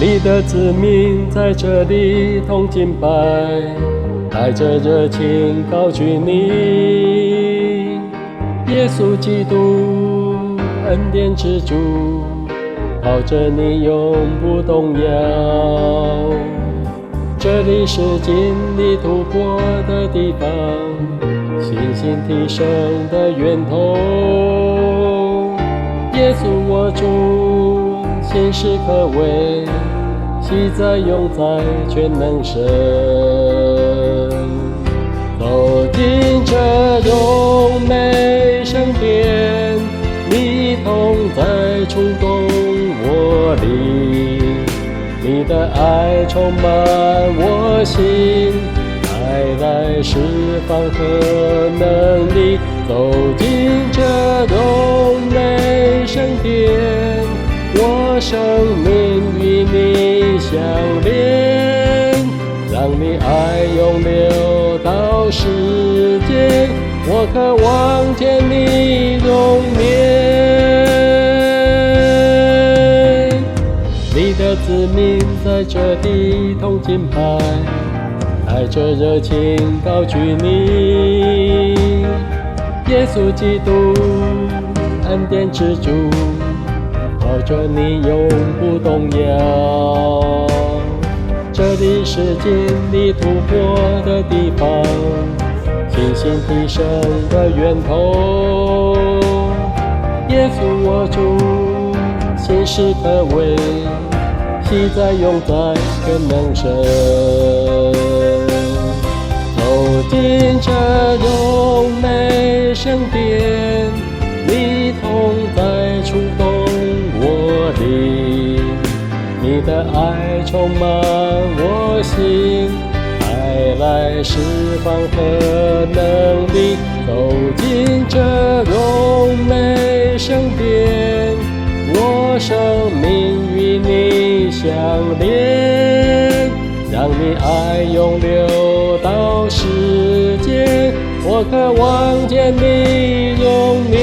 你的子民在这里同敬拜，带着热情高举你。耶稣基督，恩典之主，靠着你永不动摇。这里是经历突破的地方，信心提升的源头。耶稣我主，心事可畏，喜在永在全能神。走进这荣美圣殿，你同在触动我灵，你的爱充满我心，带来释放和能力。走进这荣美圣殿，我生命与你相连，让你爱永流到世间，我渴望见你容面。你的子民在这地同敬拜，带着热情高举你。耶稣基督，恩典之主，靠着你永不动摇。这里是经历突破的地方，信心提升的源头。耶稣我主，心事可畏，喜在永在全能神。走进这荣美圣殿，你同在触动我灵，你的爱充满我心，带来释放和能力。走进这荣美圣殿，我生命与你相连，让你爱永流到世间，我渴望见你容面。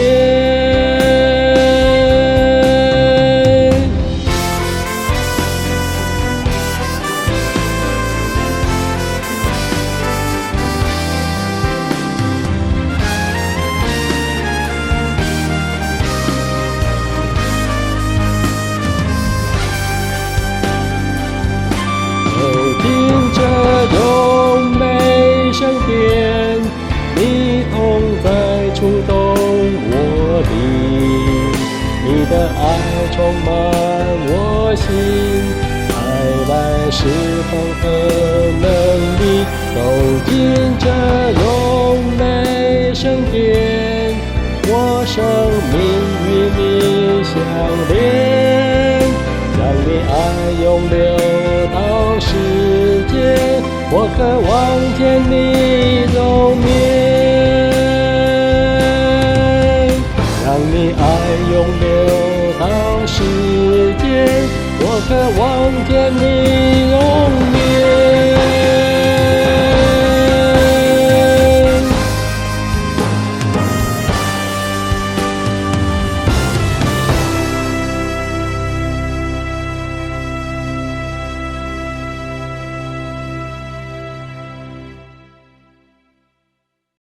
走进这荣美圣殿，你同在触动我灵，你的爱充满我心，带来释放和能力。走进这荣美圣殿，我生命与你相连，让你爱永流到世间，我渴望见你容面，让你爱永流到世间，我渴望见你